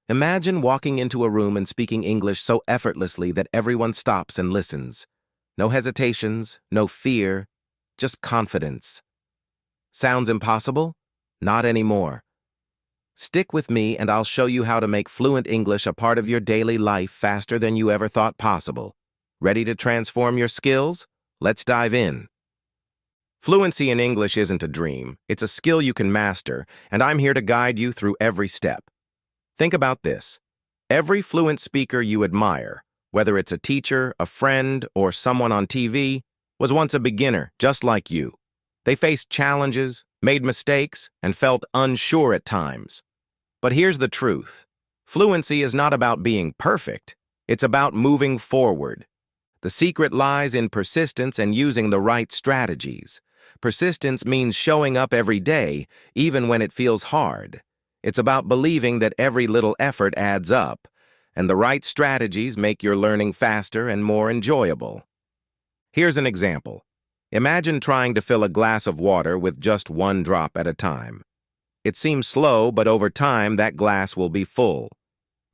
Imagine walking into a room and speaking English so effortlessly that everyone stops and listens. No hesitations, no fear, just confidence. Sounds impossible? Not anymore. Stick with me and I'll show you how to make fluent English a part of your daily life faster than you ever thought possible. Ready to transform your skills? Let's dive in. Fluency in English isn't a dream. It's a skill you can master, and I'm here to guide you through every step. Think about this. Every fluent speaker you admire, whether it's a teacher, a friend, or someone on TV, was once a beginner just like you. They faced challenges, made mistakes, and felt unsure at times. But here's the truth. Fluency is not about being perfect. It's about moving forward. The secret lies in persistence and using the right strategies. Persistence means showing up every day, even when it feels hard. It's about believing that every little effort adds up, and the right strategies make your learning faster and more enjoyable. Here's an example. Imagine trying to fill a glass of water with just one drop at a time. It seems slow, but over time that glass will be full.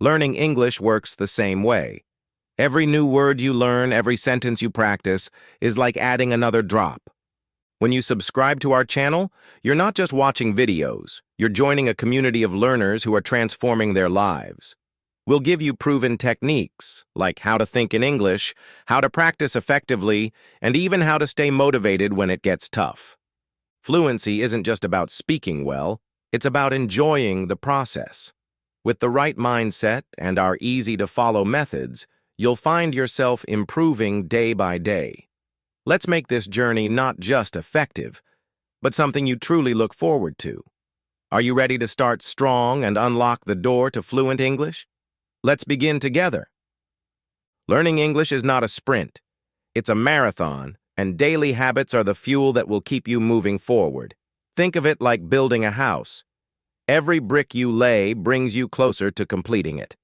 Learning English works the same way. Every new word you learn, every sentence you practice, is like adding another drop. When you subscribe to our channel, you're not just watching videos, you're joining a community of learners who are transforming their lives. We'll give you proven techniques, like how to think in English, how to practice effectively, and even how to stay motivated when it gets tough. Fluency isn't just about speaking well, it's about enjoying the process. With the right mindset and our easy-to-follow methods, you'll find yourself improving day by day. Let's make this journey not just effective, but something you truly look forward to. Are you ready to start strong and unlock the door to fluent English? Let's begin together. Learning English is not a sprint. It's a marathon, and daily habits are the fuel that will keep you moving forward. Think of it like building a house. Every brick you lay brings you closer to completing it.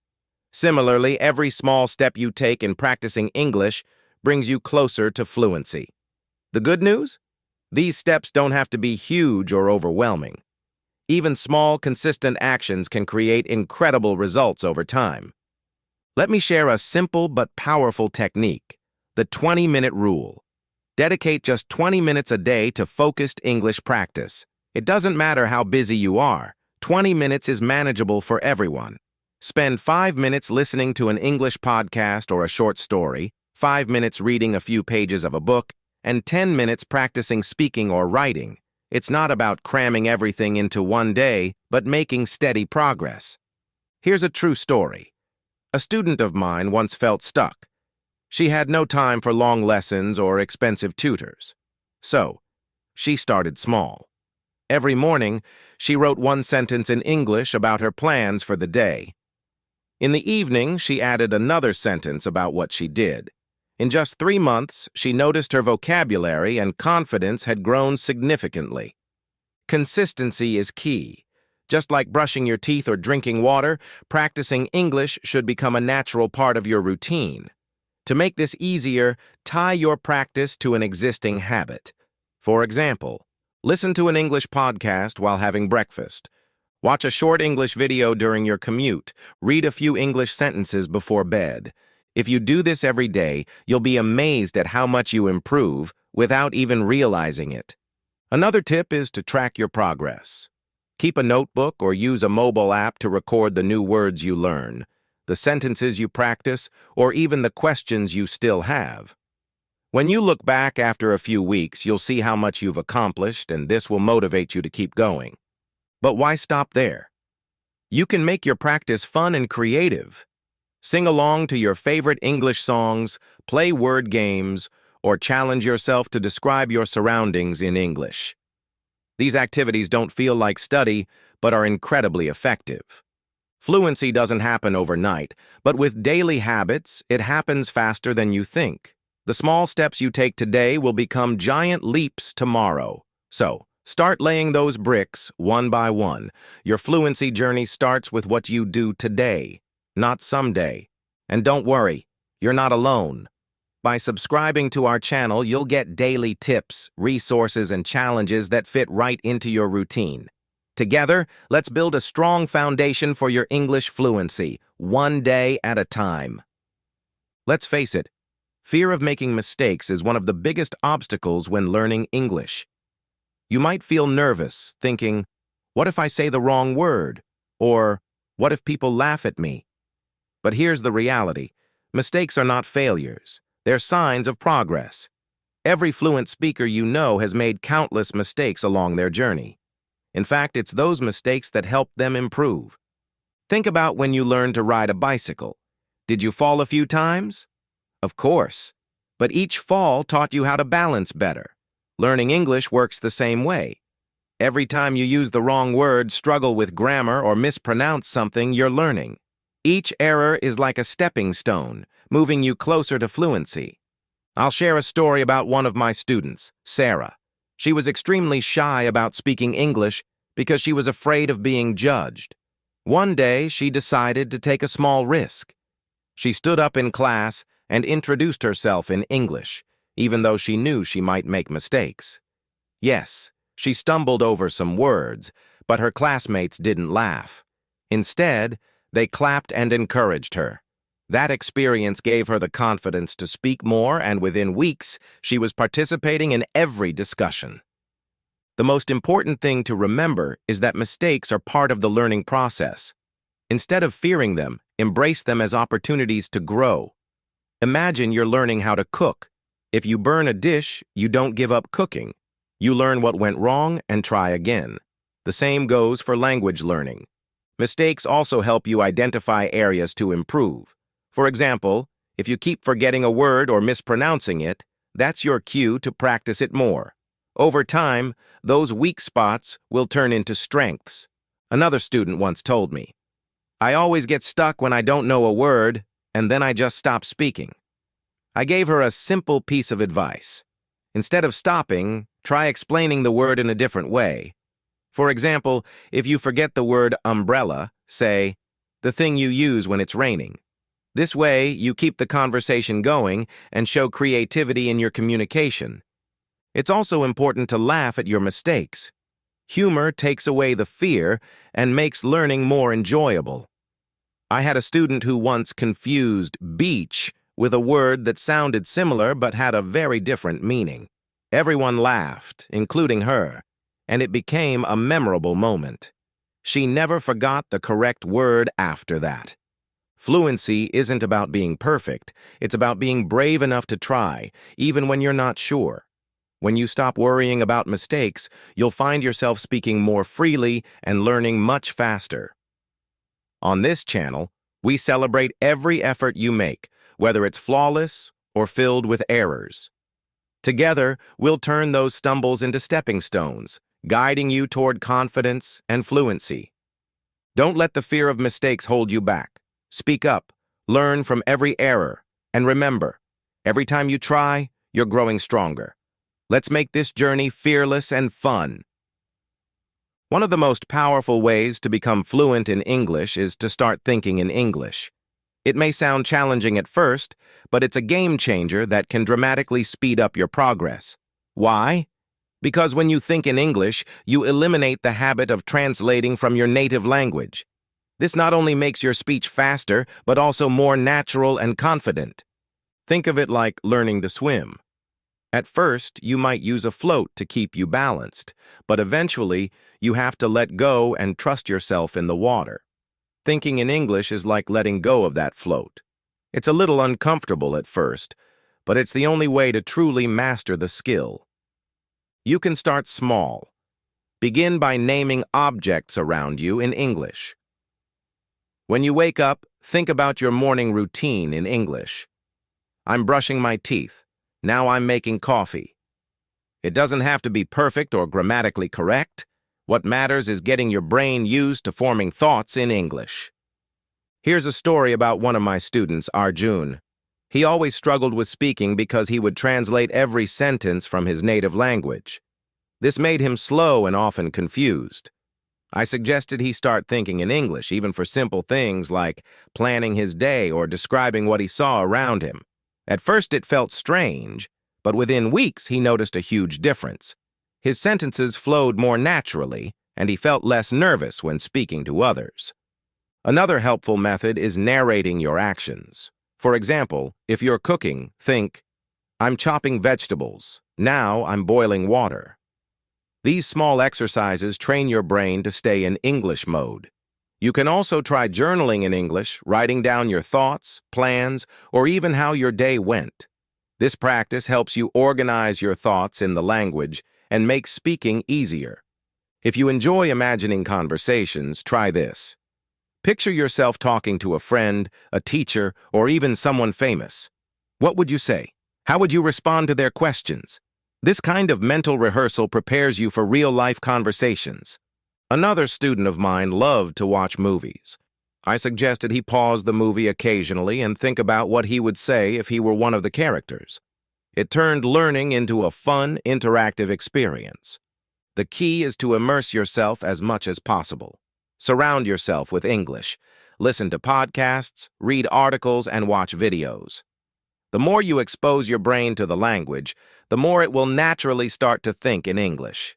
Similarly, every small step you take in practicing English brings you closer to fluency. The good news? These steps don't have to be huge or overwhelming. Even small, consistent actions can create incredible results over time. Let me share a simple but powerful technique, the 20-minute rule. Dedicate just 20 minutes a day to focused English practice. It doesn't matter how busy you are. 20 minutes is manageable for everyone. Spend 5 minutes listening to an English podcast or a short story, 5 minutes reading a few pages of a book, and 10 minutes practicing speaking or writing. It's not about cramming everything into one day, but making steady progress. Here's a true story. A student of mine once felt stuck. She had no time for long lessons or expensive tutors. So, she started small. Every morning, she wrote one sentence in English about her plans for the day. In the evening, she added another sentence about what she did. In just 3 months, she noticed her vocabulary and confidence had grown significantly. Consistency is key. Just like brushing your teeth or drinking water, practicing English should become a natural part of your routine. To make this easier, tie your practice to an existing habit. For example, listen to an English podcast while having breakfast. Watch a short English video during your commute. Read a few English sentences before bed. If you do this every day, you'll be amazed at how much you improve without even realizing it. Another tip is to track your progress. Keep a notebook or use a mobile app to record the new words you learn, the sentences you practice, or even the questions you still have. When you look back after a few weeks, you'll see how much you've accomplished, and this will motivate you to keep going. But why stop there? You can make your practice fun and creative. Sing along to your favorite English songs, play word games, or challenge yourself to describe your surroundings in English. These activities don't feel like study, but are incredibly effective. Fluency doesn't happen overnight, but with daily habits, it happens faster than you think. The small steps you take today will become giant leaps tomorrow. So, start laying those bricks one by one. Your fluency journey starts with what you do today, not someday. And don't worry, you're not alone. By subscribing to our channel, you'll get daily tips, resources, and challenges that fit right into your routine. Together, let's build a strong foundation for your English fluency, one day at a time. Let's face it, fear of making mistakes is one of the biggest obstacles when learning English. You might feel nervous, thinking, what if I say the wrong word? Or, what if people laugh at me? But here's the reality. Mistakes are not failures. They're signs of progress. Every fluent speaker you know has made countless mistakes along their journey. In fact, it's those mistakes that help them improve. Think about when you learned to ride a bicycle. Did you fall a few times? Of course. But each fall taught you how to balance better. Learning English works the same way. Every time you use the wrong word, struggle with grammar, or mispronounce something, you're learning. Each error is like a stepping stone, moving you closer to fluency. I'll share a story about one of my students, Sarah. She was extremely shy about speaking English because she was afraid of being judged. One day, she decided to take a small risk. She stood up in class and introduced herself in English, even though she knew she might make mistakes. Yes, she stumbled over some words, but her classmates didn't laugh. Instead, they clapped and encouraged her. That experience gave her the confidence to speak more, and within weeks, she was participating in every discussion. The most important thing to remember is that mistakes are part of the learning process. Instead of fearing them, embrace them as opportunities to grow. Imagine you're learning how to cook. If you burn a dish, you don't give up cooking. You learn what went wrong and try again. The same goes for language learning. Mistakes also help you identify areas to improve. For example, if you keep forgetting a word or mispronouncing it, that's your cue to practice it more. Over time, those weak spots will turn into strengths. Another student once told me, "I always get stuck when I don't know a word, and then I just stop speaking." I gave her a simple piece of advice. Instead of stopping, try explaining the word in a different way. For example, if you forget the word umbrella, say, "the thing you use when it's raining." This way, you keep the conversation going and show creativity in your communication. It's also important to laugh at your mistakes. Humor takes away the fear and makes learning more enjoyable. I had a student who once confused beach with a word that sounded similar but had a very different meaning. Everyone laughed, including her, and it became a memorable moment. She never forgot the correct word after that. Fluency isn't about being perfect, it's about being brave enough to try, even when you're not sure. When you stop worrying about mistakes, you'll find yourself speaking more freely and learning much faster. On this channel, we celebrate every effort you make, whether it's flawless or filled with errors. Together, we'll turn those stumbles into stepping stones, guiding you toward confidence and fluency. Don't let the fear of mistakes hold you back. Speak up, learn from every error, and remember, every time you try, you're growing stronger. Let's make this journey fearless and fun. One of the most powerful ways to become fluent in English is to start thinking in English. It may sound challenging at first, but it's a game changer that can dramatically speed up your progress. Why? Because when you think in English, you eliminate the habit of translating from your native language. This not only makes your speech faster, but also more natural and confident. Think of it like learning to swim. At first, you might use a float to keep you balanced, but eventually, you have to let go and trust yourself in the water. Thinking in English is like letting go of that float. It's a little uncomfortable at first, but it's the only way to truly master the skill. You can start small. Begin by naming objects around you in English. When you wake up, think about your morning routine in English. I'm brushing my teeth. Now I'm making coffee. It doesn't have to be perfect or grammatically correct. What matters is getting your brain used to forming thoughts in English. Here's a story about one of my students, Arjun. He always struggled with speaking because he would translate every sentence from his native language. This made him slow and often confused. I suggested he start thinking in English, even for simple things like planning his day or describing what he saw around him. At first it felt strange, but within weeks he noticed a huge difference. His sentences flowed more naturally, and he felt less nervous when speaking to others. Another helpful method is narrating your actions. For example, if you're cooking, think, "I'm chopping vegetables. Now I'm boiling water." These small exercises train your brain to stay in English mode. You can also try journaling in English, writing down your thoughts, plans, or even how your day went. This practice helps you organize your thoughts in the language and makes speaking easier. If you enjoy imagining conversations, try this. Picture yourself talking to a friend, a teacher, or even someone famous. What would you say? How would you respond to their questions? This kind of mental rehearsal prepares you for real-life conversations. Another student of mine loved to watch movies. I suggested he pause the movie occasionally and think about what he would say if he were one of the characters. It turned learning into a fun, interactive experience. The key is to immerse yourself as much as possible. Surround yourself with English. Listen to podcasts, read articles, and watch videos. The more you expose your brain to the language, the more it will naturally start to think in English.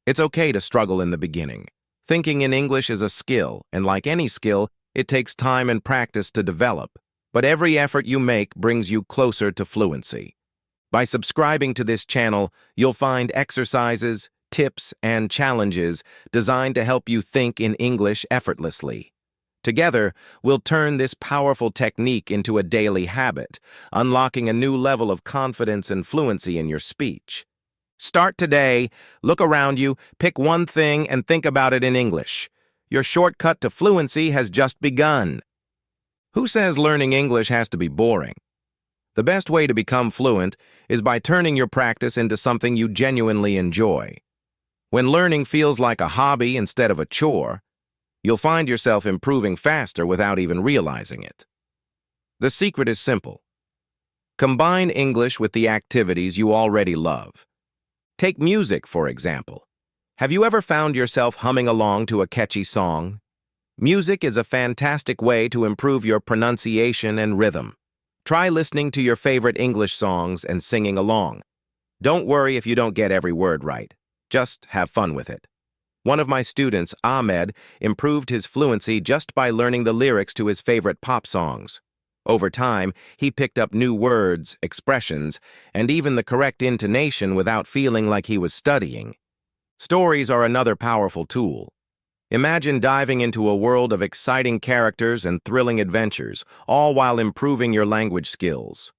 It's okay to struggle in the beginning. Thinking in English is a skill, and like any skill, it takes time and practice to develop. But every effort you make brings you closer to fluency. By subscribing to this channel, you'll find exercises, tips, and challenges designed to help you think in English effortlessly. Together, we'll turn this powerful technique into a daily habit, unlocking a new level of confidence and fluency in your speech. Start today, look around you, pick one thing, and think about it in English. Your shortcut to fluency has just begun. Who says learning English has to be boring? The best way to become fluent is by turning your practice into something you genuinely enjoy. When learning feels like a hobby instead of a chore, you'll find yourself improving faster without even realizing it. The secret is simple. Combine English with the activities you already love. Take music, for example. Have you ever found yourself humming along to a catchy song? Music is a fantastic way to improve your pronunciation and rhythm. Try listening to your favorite English songs and singing along. Don't worry if you don't get every word right. Just have fun with it. One of my students, Ahmed, improved his fluency just by learning the lyrics to his favorite pop songs. Over time, he picked up new words, expressions, and even the correct intonation without feeling like he was studying. Stories are another powerful tool. Imagine diving into a world of exciting characters and thrilling adventures, all while improving your language skills.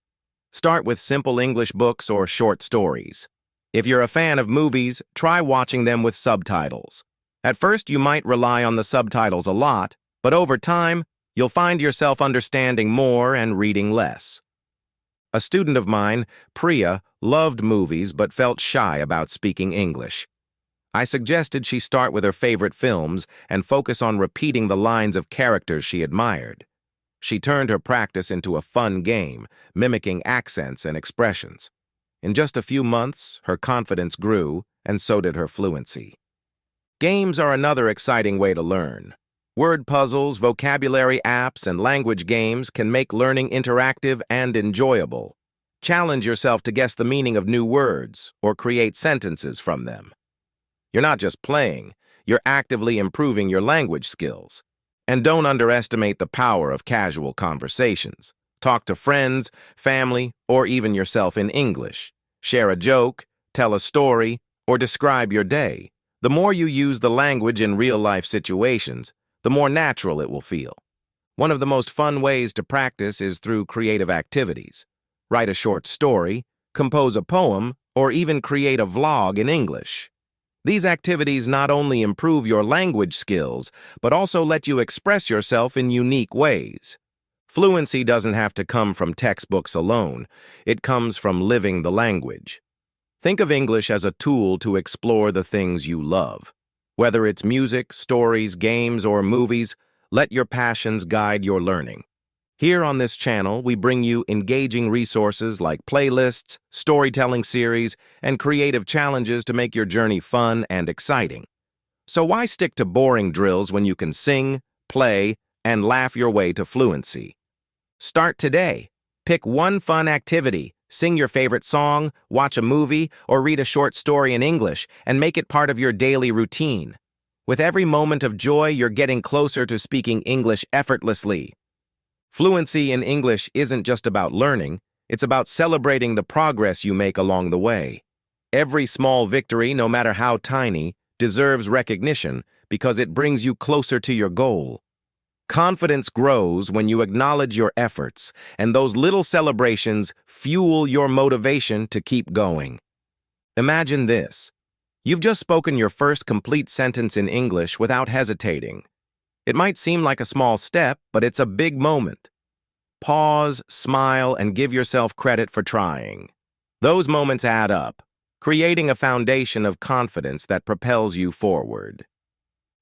Start with simple English books or short stories. If you're a fan of movies, try watching them with subtitles. At first, you might rely on the subtitles a lot, but over time, you'll find yourself understanding more and reading less. A student of mine, Priya, loved movies but felt shy about speaking English. I suggested she start with her favorite films and focus on repeating the lines of characters she admired. She turned her practice into a fun game, mimicking accents and expressions. In just a few months, her confidence grew, and so did her fluency. Games are another exciting way to learn. Word puzzles, vocabulary apps, and language games can make learning interactive and enjoyable. Challenge yourself to guess the meaning of new words or create sentences from them. You're not just playing, you're actively improving your language skills. And don't underestimate the power of casual conversations. Talk to friends, family, or even yourself in English. Share a joke, tell a story, or describe your day. The more you use the language in real-life situations, the more natural it will feel. One of the most fun ways to practice is through creative activities. Write a short story, compose a poem, or even create a vlog in English. These activities not only improve your language skills, but also let you express yourself in unique ways. Fluency doesn't have to come from textbooks alone. It comes from living the language. Think of English as a tool to explore the things you love. Whether it's music, stories, games, or movies, let your passions guide your learning. Here on this channel, we bring you engaging resources like playlists, storytelling series, and creative challenges to make your journey fun and exciting. So why stick to boring drills when you can sing, play, and laugh your way to fluency? Start today. Pick one fun activity, sing your favorite song, watch a movie, or read a short story in English, and make it part of your daily routine. With every moment of joy, you're getting closer to speaking English effortlessly. Fluency in English isn't just about learning, it's about celebrating the progress you make along the way. Every small victory, no matter how tiny, deserves recognition because it brings you closer to your goal. Confidence grows when you acknowledge your efforts, and those little celebrations fuel your motivation to keep going. Imagine this. You've just spoken your first complete sentence in English without hesitating. It might seem like a small step, but it's a big moment. Pause, smile, and give yourself credit for trying. Those moments add up, creating a foundation of confidence that propels you forward.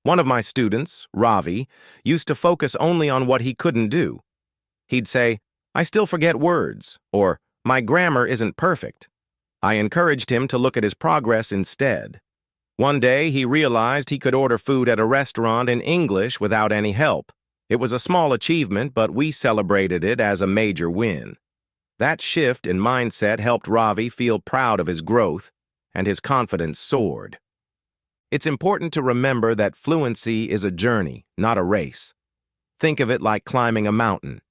One of my students, Ravi, used to focus only on what he couldn't do. He'd say, "I still forget words," or "My grammar isn't perfect." I encouraged him to look at his progress instead. One day, he realized he could order food at a restaurant in English without any help. It was a small achievement, but we celebrated it as a major win. That shift in mindset helped Ravi feel proud of his growth, and his confidence soared. It's important to remember that fluency is a journey, not a race. Think of it like climbing a mountain.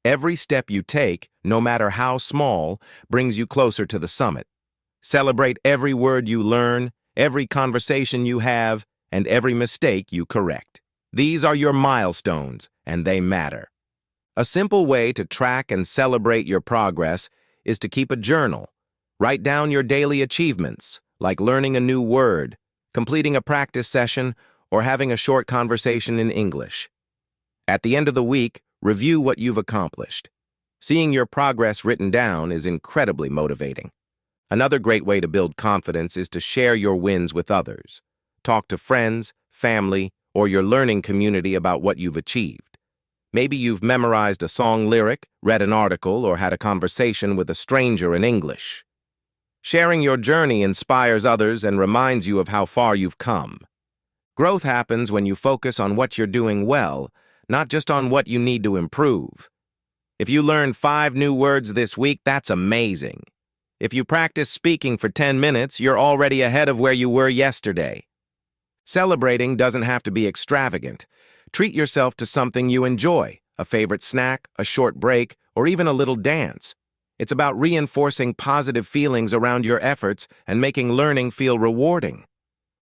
Every step you take, no matter how small, brings you closer to the summit. Celebrate every word you learn, every conversation you have, and every mistake you correct. These are your milestones, and they matter. A simple way to track and celebrate your progress is to keep a journal. Write down your daily achievements, like learning a new word, completing a practice session, or having a short conversation in English. At the end of the week, review what you've accomplished. Seeing your progress written down is incredibly motivating. Another great way to build confidence is to share your wins with others. Talk to friends, family, or your learning community about what you've achieved. Maybe you've memorized a song lyric, read an article, or had a conversation with a stranger in English. Sharing your journey inspires others and reminds you of how far you've come. Growth happens when you focus on what you're doing well, not just on what you need to improve. If you learned 5 new words this week, that's amazing. If you practice speaking for 10 minutes, you're already ahead of where you were yesterday. Celebrating doesn't have to be extravagant. Treat yourself to something you enjoy, a favorite snack, a short break, or even a little dance. It's about reinforcing positive feelings around your efforts and making learning feel rewarding.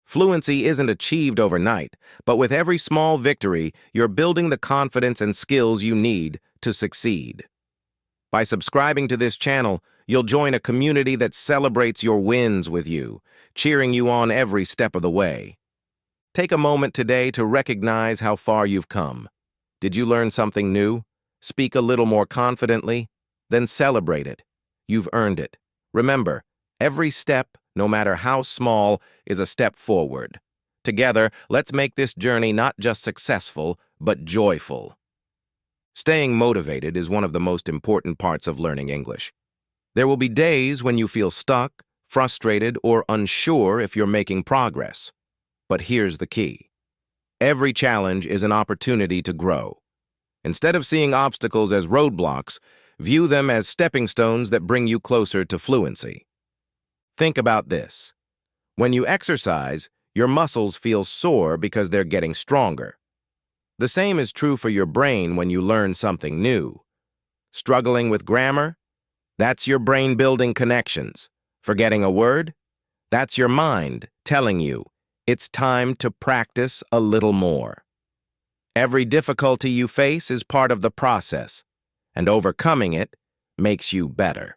Fluency isn't achieved overnight, but with every small victory, you're building the confidence and skills you need to succeed. By subscribing to this channel, you'll join a community that celebrates your wins with you, cheering you on every step of the way. Take a moment today to recognize how far you've come. Did you learn something new? Speak a little more confidently? Then celebrate it. You've earned it. Remember, every step, no matter how small, is a step forward. Together, let's make this journey not just successful, but joyful. Staying motivated is one of the most important parts of learning English. There will be days when you feel stuck, frustrated, or unsure if you're making progress. But here's the key. Every challenge is an opportunity to grow. Instead of seeing obstacles as roadblocks, view them as stepping stones that bring you closer to fluency. Think about this. When you exercise, your muscles feel sore because they're getting stronger. The same is true for your brain when you learn something new. Struggling with grammar? That's your brain building connections. Forgetting a word? That's your mind telling you it's time to practice a little more. Every difficulty you face is part of the process, and overcoming it makes you better.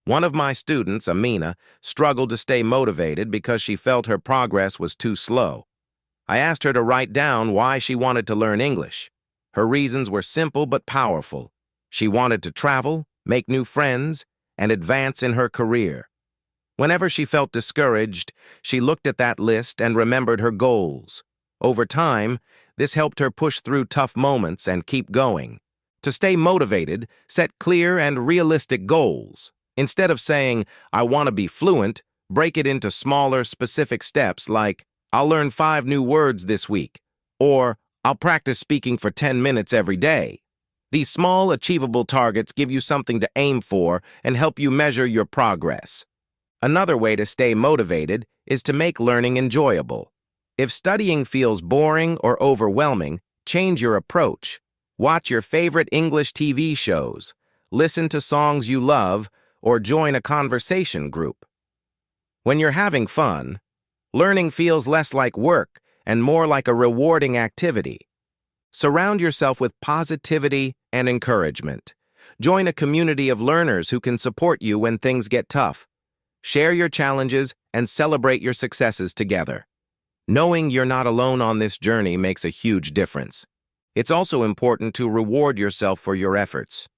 One of my students, Amina, struggled to stay motivated because she felt her progress was too slow. I asked her to write down why she wanted to learn English. Her reasons were simple but powerful. She wanted to travel, make new friends, and advance in her career. Whenever she felt discouraged, she looked at that list and remembered her goals. Over time, this helped her push through tough moments and keep going. To stay motivated, set clear and realistic goals. Instead of saying, "I want to be fluent," break it into smaller, specific steps like, "I'll learn 5 new words this week," or "I'll practice speaking for 10 minutes every day." These small, achievable targets give you something to aim for and help you measure your progress. Another way to stay motivated is to make learning enjoyable. If studying feels boring or overwhelming, change your approach. Watch your favorite English TV shows, listen to songs you love, or join a conversation group. When you're having fun, learning feels less like work and more like a rewarding activity. Surround yourself with positivity and encouragement. Join a community of learners who can support you when things get tough. Share your challenges and celebrate your successes together. Knowing you're not alone on this journey makes a huge difference. It's also important to reward yourself for your efforts.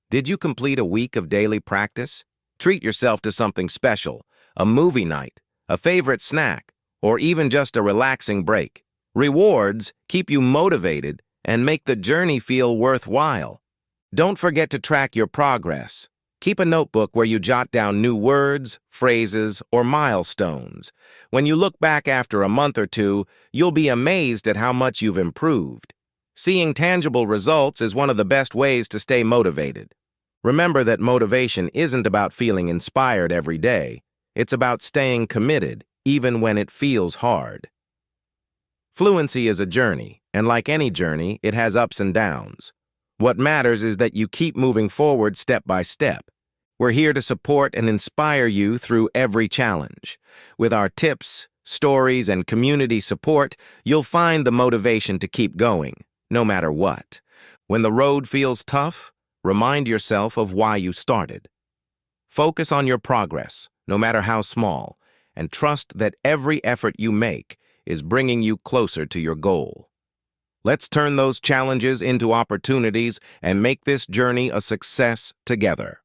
Did you complete a week of daily practice? Treat yourself to something special, a movie night, a favorite snack, or even just a relaxing break. Rewards keep you motivated and make the journey feel worthwhile. Don't forget to track your progress. Keep a notebook where you jot down new words, phrases, or milestones. When you look back after a month or two, you'll be amazed at how much you've improved. Seeing tangible results is one of the best ways to stay motivated. Remember that motivation isn't about feeling inspired every day. It's about staying committed, even when it feels hard. Fluency is a journey, and like any journey, it has ups and downs. What matters is that you keep moving forward step by step. We're here to support and inspire you through every challenge. With our tips, stories, and community support, you'll find the motivation to keep going, no matter what. When the road feels tough, remind yourself of why you started. Focus on your progress, no matter how small, and trust that every effort you make is bringing you closer to your goal. Let's turn those challenges into opportunities and make this journey a success together.